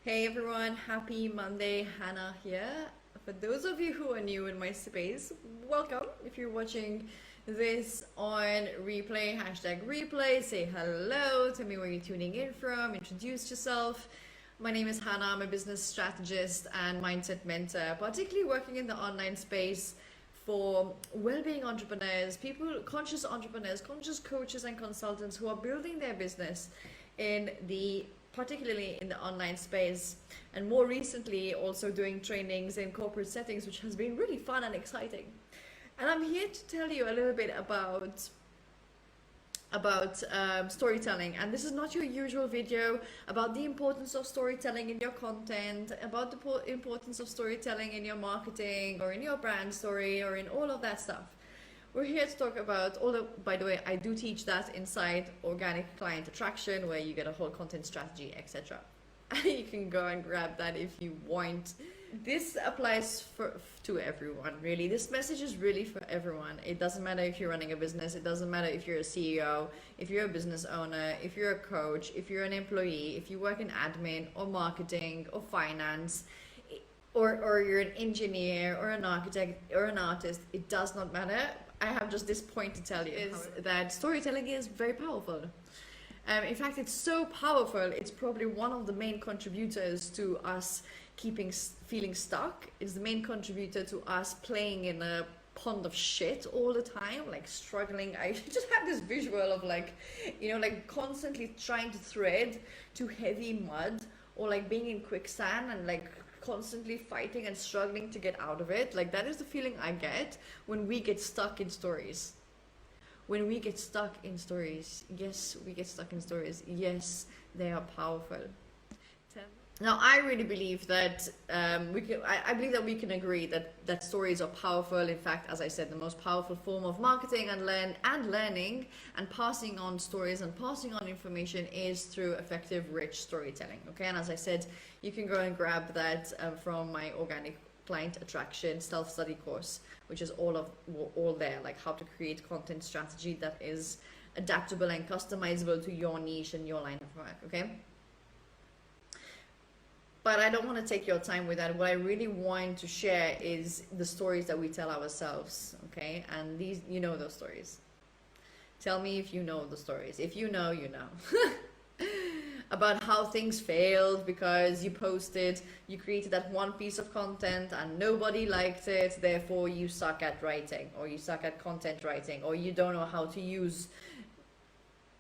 Hey everyone, happy Monday, Hannah here. For those of you who are new in my space, welcome. If you're watching this on replay, hashtag replay, say hello, tell me where you're tuning in from, introduce yourself. My name is Hannah, I'm a business strategist and mindset mentor, particularly working in the online space for well-being entrepreneurs, conscious entrepreneurs, conscious coaches and consultants who are building their business in the particularly in the online space, and more recently also doing trainings in corporate settings, which has been really fun and exciting. And I'm here to tell you a little bit about storytelling. And this is not your usual video about the importance of storytelling in your content, about the importance of storytelling in your marketing or in your brand story or in all of that stuff. We're here to talk about, although, by the way, I do teach that inside Organic Client Attraction, where you get a whole content strategy, etc. You can go and grab that if you want. This applies to everyone, really. This message is really for everyone. It doesn't matter if you're running a business. It doesn't matter if you're a CEO, if you're a business owner, if you're a coach, if you're an employee, if you work in admin or marketing or finance, or you're an engineer or an architect or an artist. It does not matter. I have just this point to tell you, is that storytelling is very powerful. In fact, it's so powerful, it's probably one of the main contributors to us feeling stuck. It's the main contributor to us playing in a pond of shit all the time, like struggling. I just have this visual of like constantly trying to thread to heavy mud, or like being in quicksand and like constantly fighting and struggling to get out of it. Like, that is the feeling I get when we get stuck in stories. When we get stuck in stories, yes, we get stuck in stories. Yes, they are powerful. Now, I really believe that I believe that we can agree that stories are powerful. In fact, as I said, the most powerful form of marketing and learning and passing on stories and passing on information is through effective, rich storytelling. Okay, and as I said, you can go and grab that from my Organic Client Attraction self-study course, which is all there, like how to create content strategy that is adaptable and customizable to your niche and your line of work. Okay. But I don't want to take your time with that. What I really want to share is the stories that we tell ourselves, okay? And these, you know those stories. Tell me if you know the stories. If you know, you know. About how things failed because you created that one piece of content and nobody liked it, therefore you suck at writing, or you suck at content writing, or you don't know how to use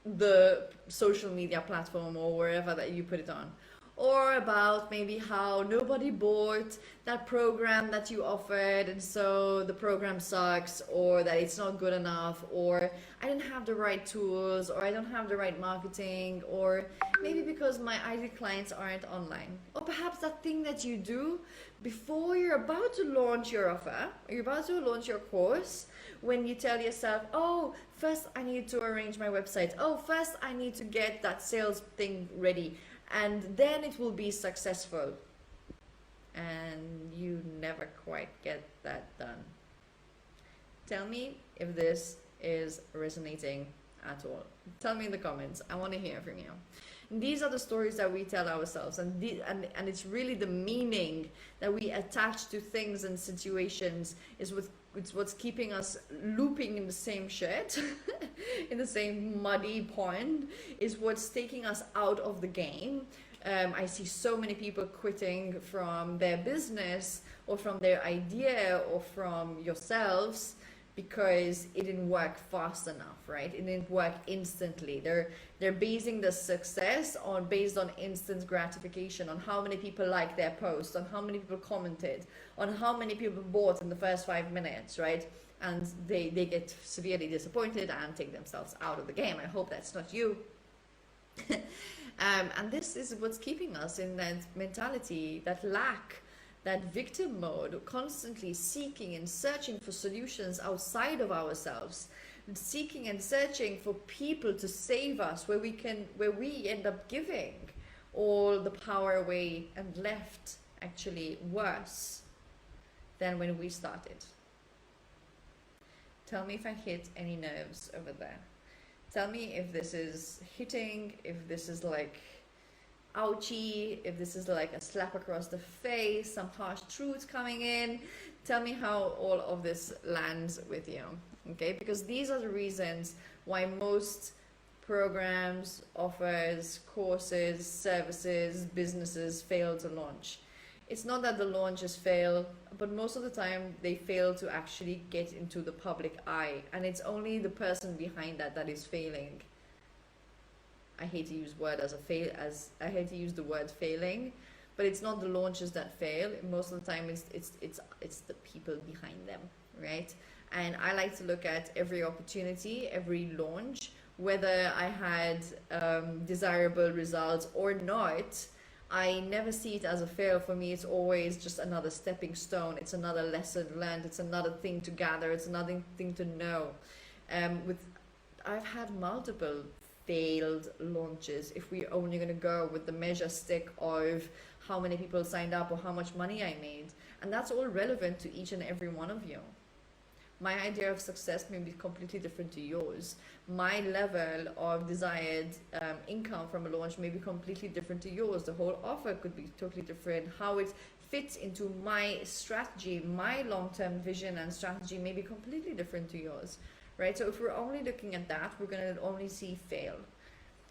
the social media platform or wherever that you put it on. Or about maybe how nobody bought that program that you offered and so the program sucks, or that it's not good enough, or I didn't have the right tools, or I don't have the right marketing, or maybe because my ideal clients aren't online. Or perhaps that thing that you do before you're about to launch your offer, or you're about to launch your course, when you tell yourself, oh, first I need to arrange my website, oh, first I need to get that sales thing ready, and then it will be successful. And you never quite get that done. Tell me if this is resonating at all. Tell me in the comments. I want to hear from you. And these are the stories that we tell ourselves, and it's really the meaning that we attach to things and situations it's what's keeping us looping in the same shit, in the same muddy pond, is what's taking us out of the game. I see so many people quitting from their business or from their idea or from yourselves because it didn't work fast enough, right? It didn't work instantly. They're basing the success based on instant gratification, on how many people liked their post, on how many people commented, on how many people bought in the first 5 minutes, right? And they get severely disappointed and take themselves out of the game. I hope that's not you. And this is what's keeping us in that mentality, that lack, that victim mode, constantly seeking and searching for solutions outside of ourselves, seeking and searching for people to save us, where we end up giving all the power away and left actually worse than when we started. Tell me if I hit any nerves over there. Tell me if this is hitting, if this is like ouchie, if this is like a slap across the face, some harsh truths coming in. Tell me how all of this lands with you, okay? Because these are the reasons why most programs, offers, courses, services, businesses fail to launch. It's not that the launches fail, but most of the time they fail to actually get into the public eye, and it's only the person behind that is failing. I hate to use I hate to use the word failing, but it's not the launches that fail. Most of the time it's the people behind them, right? And I like to look at every opportunity, every launch, whether I had desirable results or not. I never see it as a fail. For me, it's always just another stepping stone. It's another lesson learned. It's another thing to gather. It's another thing to know. I've had multiple failed launches. If we're only going to go with the measure stick of how many people signed up or how much money I made, and that's all relevant to each and every one of you. My idea of success may be completely different to yours. My level of desired income from a launch may be completely different to yours. The whole offer could be totally different. How it fits into my strategy, my long-term vision and strategy may be completely different to yours, right? So if we're only looking at that, we're going to only see fail.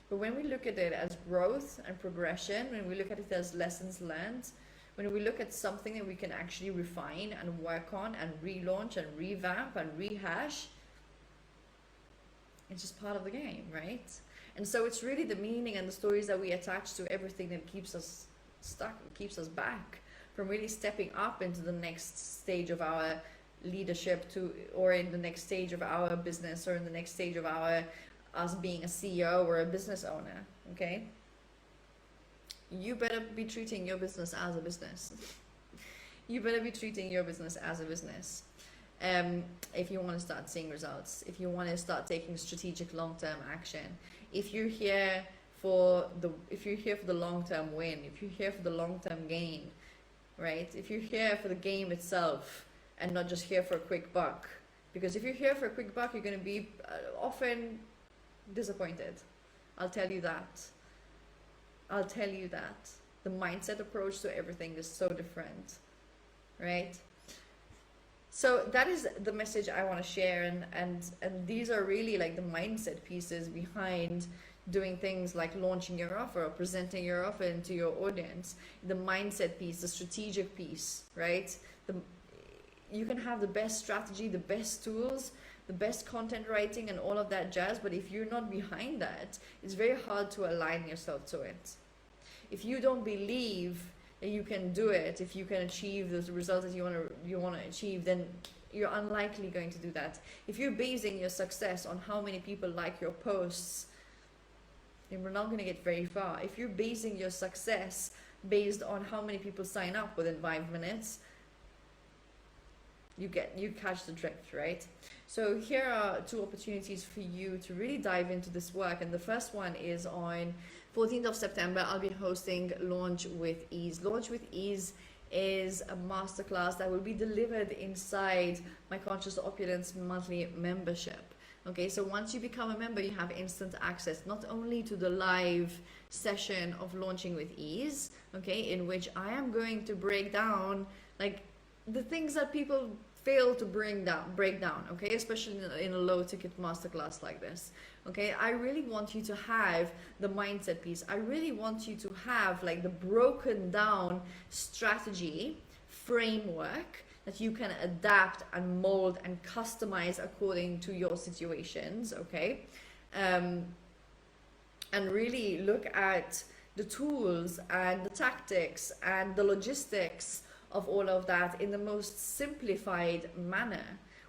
But when we look at it as growth and progression, when we look at it as lessons learned, when we look at something that we can actually refine and work on and relaunch and revamp and rehash, it's just part of the game, right? And so it's really the meaning and the stories that we attach to everything that keeps us stuck, keeps us back from really stepping up into the next stage of our leadership, or in the next stage of our business, or in the next stage of us being a CEO or a business owner, okay? You better be treating your business as a business. You better be treating your business as a business. If you want to start seeing results, if you want to start taking strategic long-term action, if you're here for the long-term win, if you're here for the long-term gain, right? If you're here for the game itself and not just here for a quick buck, because if you're here for a quick buck, you're going to be often disappointed. I'll tell you that. I'll tell you that. The mindset approach to everything is so different, right? So that is the message I want to share, and these are really like the mindset pieces behind doing things like launching your offer or presenting your offer into your audience. The mindset piece, the strategic piece, right? You can have the best strategy, the best tools, the best content writing and all of that jazz, but if you're not behind that, it's very hard to align yourself to it. If you don't believe that you can do it, if you can achieve those results that you want to achieve, then you're unlikely going to do that. If you're basing your success on how many people like your posts, then we're not going to get very far. If you're basing your success based on how many people sign up within 5 minutes, you catch the drift, right? So here are 2 opportunities for you to really dive into this work, and the first one is on 14th of September. I'll be hosting Launch with Ease. Launch with Ease is a masterclass that will be delivered inside my Conscious Opulence monthly membership. Okay, so once you become a member, you have instant access not only to the live session of Launching with Ease, okay, in which I am going to break down like the things that people fail to break down, okay, especially in a low ticket masterclass like this. Okay, I really want you to have the mindset piece. I really want you to have like the broken down strategy framework that you can adapt and mold and customize according to your situations, okay? And really look at the tools and the tactics and the logistics of all of that in the most simplified manner.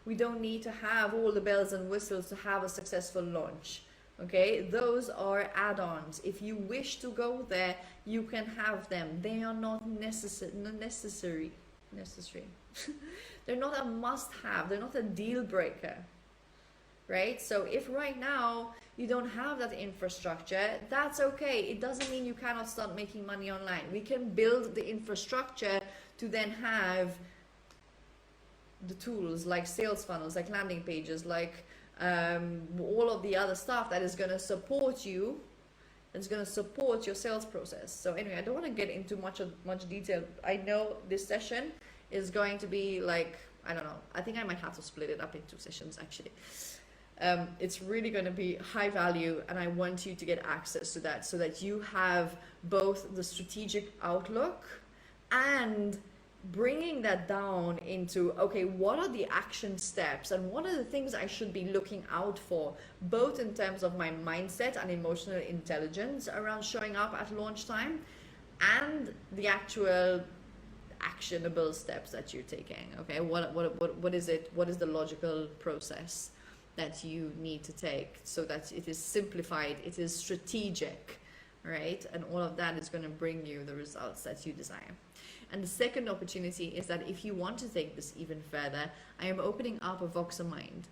We don't need to have all the bells and whistles to have a successful launch, okay? Those are add-ons. If you wish to go there, you can have them. They are not necessary. They're not a must-have. They're not a deal breaker, right? So if right now you don't have that infrastructure, that's okay. It doesn't mean you cannot start making money online. We can build the infrastructure to then have the tools like sales funnels, like landing pages, like all of the other stuff that is going to support you that's going to support your sales process. So anyway, I don't want to get into much detail. I know this session is going to be like, I don't know, I think I might have to split it up into sessions actually. It's really going to be high value, and I want you to get access to that so that you have both the strategic outlook and bringing that down into, okay, what are the action steps and what are the things I should be looking out for, both in terms of my mindset and emotional intelligence around showing up at launch time, and the actual actionable steps that you're taking. Okay, what is it? What is the logical process that you need to take so that it is simplified, it is strategic, right? And all of that is going to bring you the results that you desire. And the second opportunity is that if you want to take this even further, I am opening up a Voxer Mind.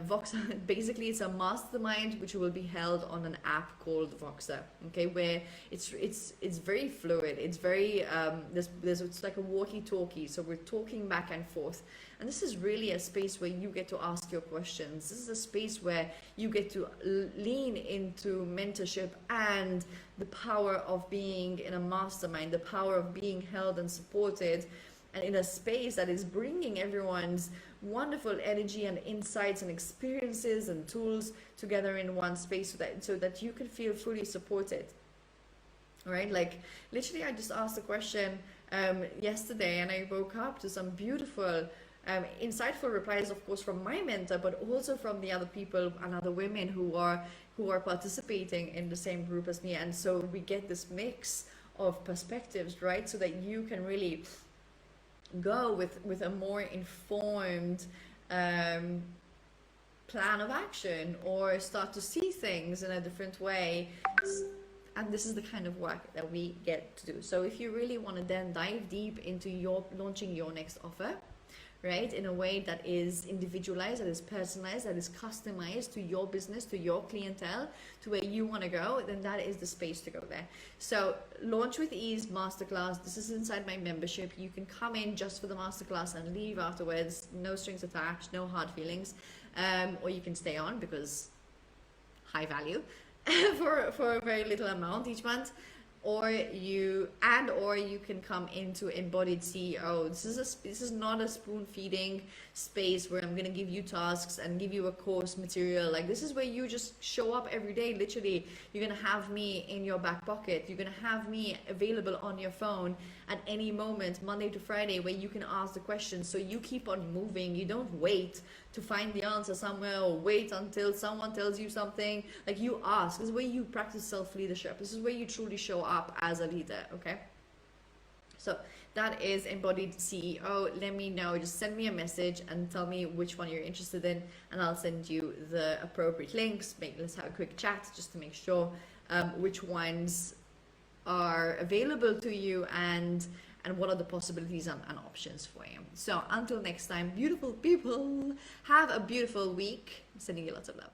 Voxer, basically it's a mastermind which will be held on an app called Voxer, okay, where it's very fluid. It's very it's like a walkie-talkie, so we're talking back and forth, and this is really a space where you get to ask your questions. This is a space where you get to lean into mentorship and the power of being in a mastermind, the power of being held and supported, and in a space that is bringing everyone's wonderful energy and insights and experiences and tools together in one space, so that you can feel fully supported. All right, like literally I just asked a question yesterday, and I woke up to some beautiful insightful replies, of course, from my mentor, but also from the other people and other women who are participating in the same group as me. And so we get this mix of perspectives, right, so that you can really go with a more informed plan of action, or start to see things in a different way. And this is the kind of work that we get to do. So if you really want to then dive deep into launching your next offer, right, in a way that is individualized, that is personalized, that is customized to your business, to your clientele, to where you want to go, then that is the space to go there. So Launch with Ease Masterclass, this is inside my membership. You can come in just for the masterclass and leave afterwards, no strings attached, no hard feelings, or you can stay on because high value for a very little amount each month. Or you can come into Embodied CEO. This is not a spoon feeding space where I'm gonna give you tasks and give you a course material. Like, this is where you just show up every day. Literally, you're gonna have me in your back pocket. You're gonna have me available on your phone at any moment, Monday to Friday, where you can ask the questions. So you keep on moving. You don't wait to find the answer somewhere, or wait until someone tells you something. Like, you ask. This is where you practice self-leadership. This is where you truly show up as a leader, okay? So that is Embodied CEO. Let me know. Just send me a message and tell me which one you're interested in, and I'll send you the appropriate links. Let's have a quick chat just to make sure which ones are available to you, and what are the possibilities and options for you. So until next time, beautiful people, have a beautiful week. I'm sending you lots of love.